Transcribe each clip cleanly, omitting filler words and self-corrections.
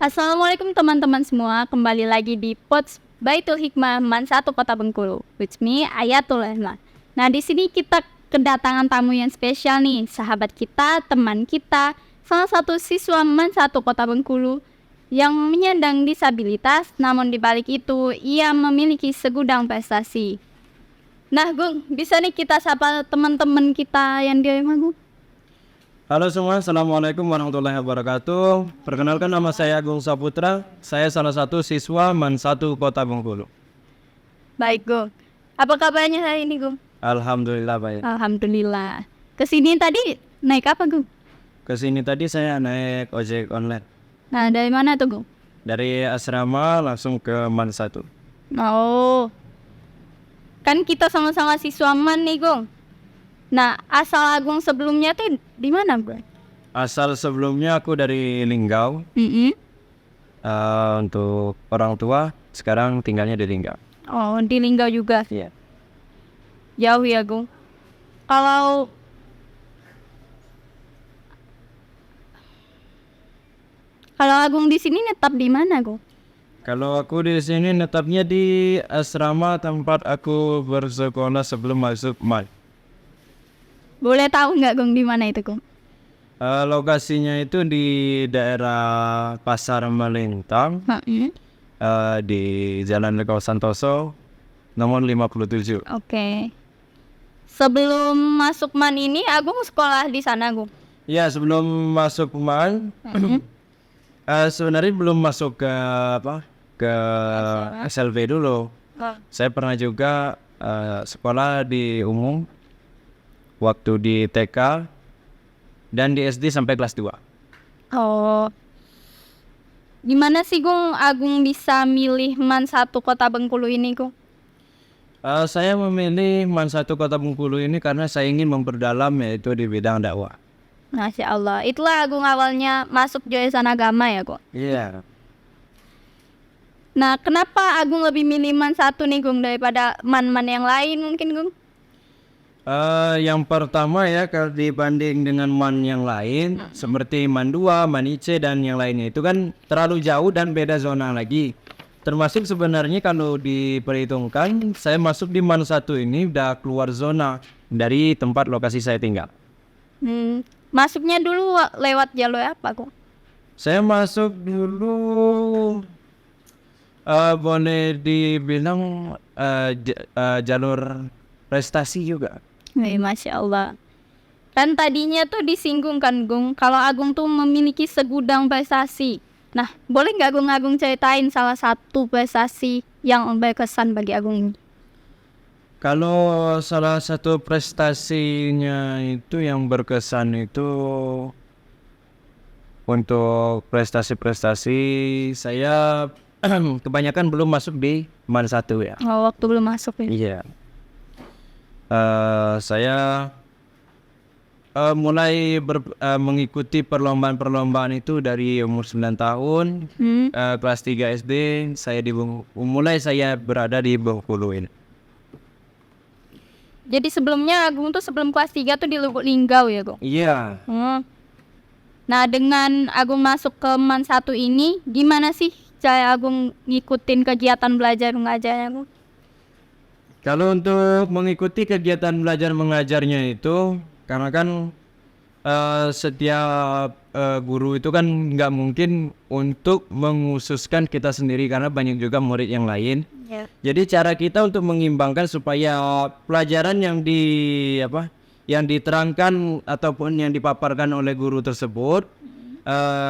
Assalamualaikum teman-teman semua, kembali lagi di Pods Baitul Hikmah Man 1 Kota Bengkulu, with me Ayatul Ehma. Nah, di sini kita kedatangan tamu yang spesial nih, sahabat kita, teman kita, salah satu siswa Man 1 Kota Bengkulu yang menyandang disabilitas, namun di balik itu ia memiliki segudang prestasi. Nah, Gung, bisa nih kita sapa teman-teman kita yang di rumah, Gung? Halo semua, Assalamualaikum warahmatullahi wabarakatuh. Perkenalkan, nama saya Agung Saputra. Saya salah satu siswa Man 1 Kota Bengkulu. Baik, Gung. Apa kabarnya hari ini, Gung? Alhamdulillah baik. Alhamdulillah. Kesini tadi naik apa, Gung? Kesini tadi saya naik ojek online. Nah, dari mana tuh, Gung? Dari asrama langsung ke Man 1. Oh, kan kita sama-sama siswa Man nih, Gung. Nah, asal Agung sebelumnya tuh di mana, Bro? Asal sebelumnya aku dari Linggau. Untuk orang tua, sekarang tinggalnya di Linggau. Oh, di Linggau juga. Iya. Jauh ya, Gung. Kalau Agung di sini netap di mana, Gung? Kalau aku di sini netapnya di asrama tempat aku bersekolah sebelum masuk Man. Boleh tahu nggak, Gung, di mana itu, Gung? Lokasinya itu di daerah Pasar Melintang, di Jalan Lekau Santoso, nomor 57. Oke. Sebelum masuk Man ini, Agung sekolah di sana, Gung? Ya, sebelum masuk Man, sebenarnya belum masuk ke SLV dulu. Saya pernah juga sekolah di umum waktu di TK dan di SD sampai kelas 2. Oh. Gimana sih, Gung, Agung bisa milih Man 1 Kota Bengkulu ini, Gung? Saya memilih Man 1 Kota Bengkulu ini karena saya ingin memperdalam yaitu di bidang dakwah. Masya Allah. Itulah Agung awalnya masuk jurusan agama ya, Gung? Iya. Nah, kenapa Agung lebih milih Man 1 nih, Gung, daripada Man-Man yang lain mungkin, Gung? Yang pertama ya, kalau dibanding dengan Man yang lain seperti Man 2, Man IC dan yang lainnya itu kan terlalu jauh dan beda zona lagi. Termasuk sebenarnya kalau diperhitungkan saya masuk di Man 1 ini udah keluar zona dari tempat lokasi saya tinggal. Masuknya dulu lewat jalur apa, Gung? Saya masuk dulu boleh dibilang jalur prestasi juga. Masya Allah. Kan tadinya tuh disinggung kan, Gung, kalau Agung tuh memiliki segudang prestasi. Nah, boleh nggak Agung ceritain salah satu prestasi yang berkesan bagi Agung ini? Kalau salah satu prestasinya itu yang berkesan itu untuk prestasi-prestasi saya kebanyakan belum masuk di Man 1 ya. Oh, waktu belum masuk ya? Iya. Saya mulai mengikuti perlombaan-perlombaan itu dari umur 9 tahun, kelas 3 SD, mulai saya berada di Bengkulu ini. Jadi sebelumnya Agung tuh sebelum kelas 3 tuh di Lubuk Linggau ya, Gung? Iya. Nah, dengan Agung masuk ke Man 1 ini, gimana sih cara Agung ngikutin kegiatan belajar mengajarnya, Gung? Kalau untuk mengikuti kegiatan belajar mengajarnya itu, karena kan setiap guru itu kan nggak mungkin untuk menghususkan kita sendiri karena banyak juga murid yang lain. Jadi cara kita untuk mengimbangkan supaya pelajaran yang diterangkan ataupun yang dipaparkan oleh guru tersebut,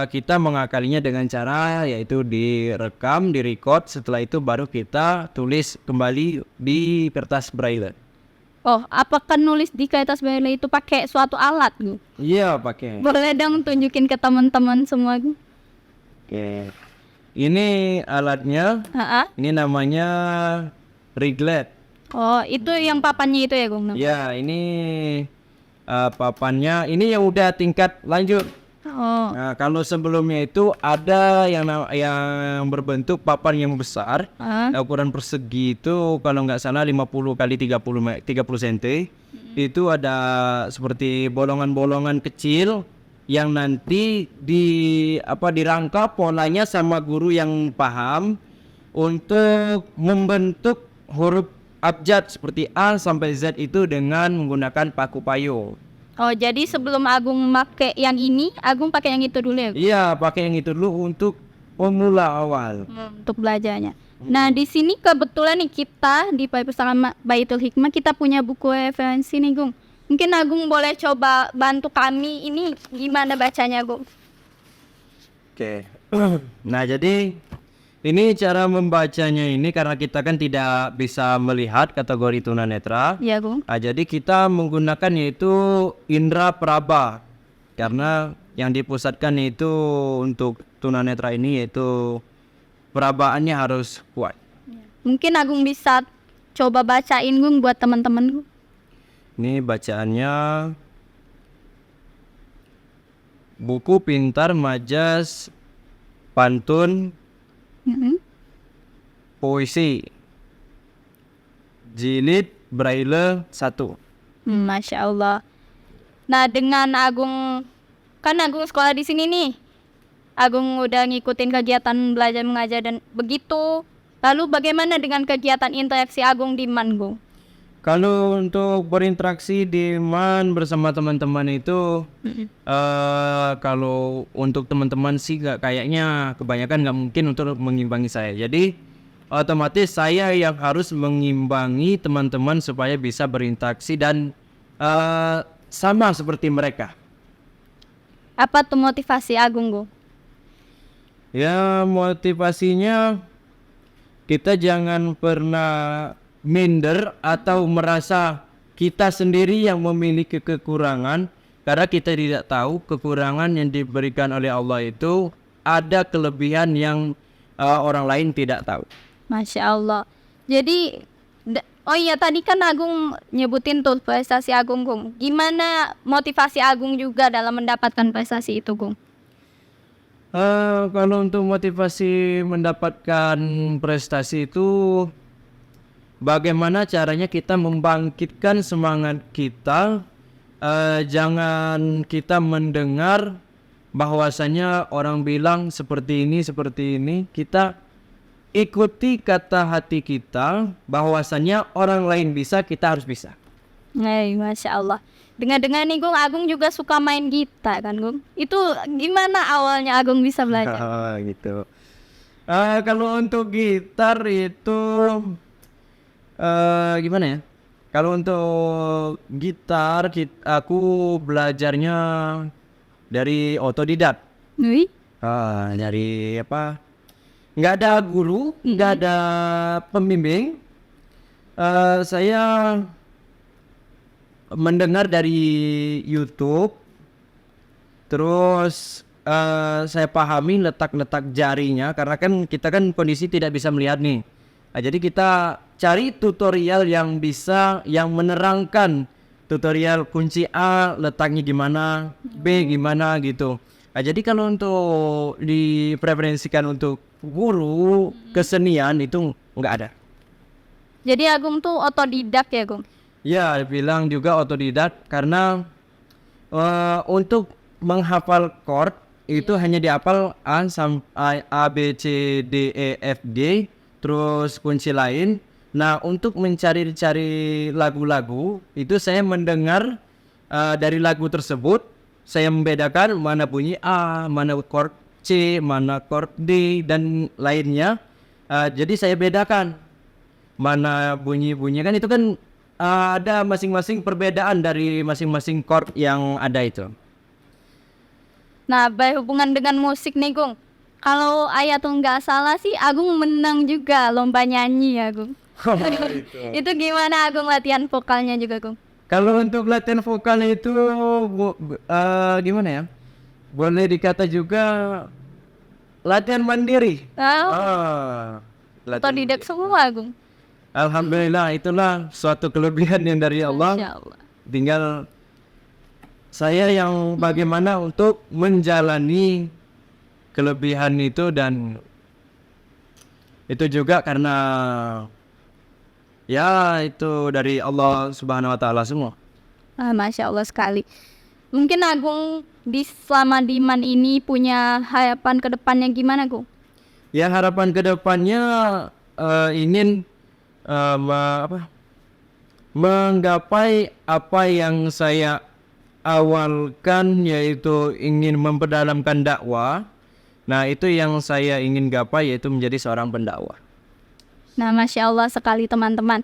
kita mengakalinya dengan cara yaitu direkam, direcord, setelah itu baru kita tulis kembali di kertas braille. Oh, apakah nulis di kertas braille itu pakai suatu alat, Gung? Iya, pakai. Boleh dong tunjukin ke teman-teman semua, Gung? Oke. Ini alatnya. Ini namanya Riglet. Oh, itu yang papannya itu ya, Gung? Ya, ini papannya. Ini yang udah tingkat lanjut. Oh. Nah, kalau sebelumnya itu ada yang berbentuk papan yang besar, ukuran persegi itu kalau nggak salah 50 kali 30 cm. Itu ada seperti bolongan-bolongan kecil yang nanti dirangka polanya sama guru yang paham untuk membentuk huruf abjad seperti A sampai Z itu dengan menggunakan paku payung. Oh, jadi sebelum Agung pakai yang ini, Agung pakai yang itu dulu ya? Iya, pakai yang itu dulu untuk pemula awal. Untuk belajarnya. Nah, di sini kebetulan nih kita di Perpustakaan Baitul Hikmah kita punya buku referensi nih, Gung. Mungkin Agung boleh coba bantu kami ini gimana bacanya, Gung? Oke. Nah, jadi ini cara membacanya ini karena kita kan tidak bisa melihat kategori tunanetra. Iya, Gung. Nah, jadi kita menggunakan yaitu indera peraba. Karena yang dipusatkan itu untuk tunanetra ini yaitu perabaannya harus kuat. Mungkin Agung bisa coba bacain, Gung, buat teman-teman, Gung. Ini bacaannya buku pintar majas pantun puisi jilid Braille 1. Masya Allah. Nah, dengan Agung, kan Agung sekolah di sini nih. Agung udah ngikutin kegiatan belajar mengajar dan begitu. Lalu bagaimana dengan kegiatan interaksi Agung di MAN, Gung? Kalau untuk berinteraksi di MAN bersama teman-teman itu kalau untuk teman-teman sih kayaknya kebanyakan nggak mungkin untuk mengimbangi saya. Jadi otomatis saya yang harus mengimbangi teman-teman supaya bisa berinteraksi dan sama seperti mereka. Apa tuh motivasi Agung, Gung? Ya, motivasinya kita jangan pernah minder atau merasa kita sendiri yang memiliki kekurangan, karena kita tidak tahu kekurangan yang diberikan oleh Allah itu ada kelebihan yang orang lain tidak tahu. Masya Allah. Jadi oh iya, tadi kan Agung nyebutin tuh prestasi Agung, Gung. Gimana motivasi Agung juga dalam mendapatkan prestasi itu, Gung? Kalau untuk motivasi mendapatkan prestasi itu, bagaimana caranya kita membangkitkan semangat kita. Jangan kita mendengar bahwasanya orang bilang seperti ini, kita ikuti kata hati kita bahwasanya orang lain bisa, kita harus bisa. Masya Allah. Dengar-dengar nih, Gung, Agung juga suka main gitar kan, Gung? Itu gimana awalnya Agung bisa belajar? Gitu. Kalau untuk gitar itu gimana ya? Kalau untuk gitar aku belajarnya dari otodidak. Wih, Dari apa? Nggak ada guru, nggak ada pembimbing. Saya mendengar dari YouTube, terus saya pahami letak-letak jarinya karena kan kita kan kondisi tidak bisa melihat nih. Nah, jadi kita cari tutorial yang menerangkan tutorial kunci A letaknya gimana, B gimana gitu. Nah, jadi kalau untuk dipreferensikan untuk guru kesenian itu nggak ada. jadi Agung tuh otodidak ya, Gung? Ya, bilang juga otodidak karena untuk menghafal chord itu hanya dihafal A, B, C, D, E, F, G, terus kunci lain. Nah, untuk mencari-cari lagu-lagu itu saya mendengar dari lagu tersebut, saya membedakan mana bunyi A, mana chord C, mana chord D dan lainnya. Jadi saya bedakan mana bunyi-bunyi kan itu kan ada masing-masing perbedaan dari masing-masing chord yang ada itu. Nah, berhubungan dengan musik nih, Gung. Kalau ayah tuh nggak salah sih, Agung menang juga lomba nyanyi ya, Gung. Itu gimana Agung latihan vokalnya juga, Gung? Kalau untuk latihan vokal itu gimana ya? Boleh dikata juga latihan mandiri. Otodidak semua, Gung. Alhamdulillah, itulah suatu kelebihan yang dari Allah. Masya Allah. Tinggal saya yang bagaimana untuk menjalani kelebihan itu, dan itu juga karena ya itu dari Allah Subhanahu wa taala semua. Masya Allah sekali. Mungkin Agung selama di MAN ini punya harapan ke depannya gimana, Gung? Ya, harapan kedepannya ingin menggapai apa yang saya awalkan, yaitu ingin memperdalamkan dakwah. Nah, itu yang saya ingin gapai, yaitu menjadi seorang pendakwah. Nah, Masya Allah sekali teman-teman.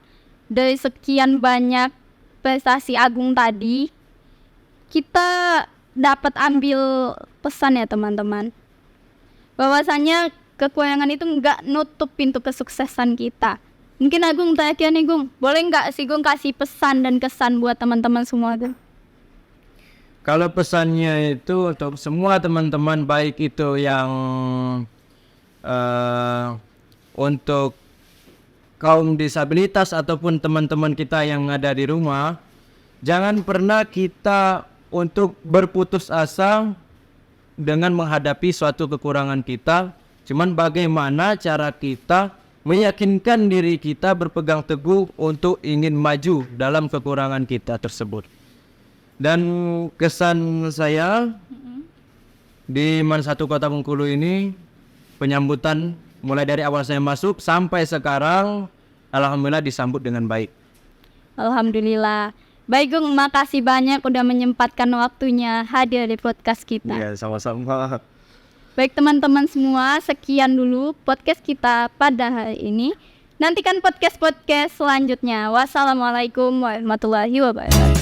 Dari sekian banyak prestasi Agung tadi, kita dapat ambil pesan ya teman-teman, bahwasanya kekurangan itu nggak nutup pintu kesuksesan kita. Mungkin Agung terakhir nih Gung, boleh nggak sih Gung kasih pesan dan kesan buat teman-teman semua tuh? Kalau pesannya itu untuk semua teman-teman, baik itu yang untuk kaum disabilitas ataupun teman-teman kita yang ada di rumah, jangan pernah kita untuk berputus asa dengan menghadapi suatu kekurangan kita. Cuman bagaimana cara kita meyakinkan diri kita berpegang teguh untuk ingin maju dalam kekurangan kita tersebut. Dan kesan saya di MAN 1 Kota Bengkulu ini, penyambutan mulai dari awal saya masuk sampai sekarang, alhamdulillah disambut dengan baik. Alhamdulillah. Baik Gung, makasih banyak udah menyempatkan waktunya hadir di podcast kita. Ya, sama-sama. Baik teman-teman semua, sekian dulu podcast kita pada hari ini. Nantikan podcast-podcast selanjutnya. Wassalamualaikum warahmatullahi wabarakatuh.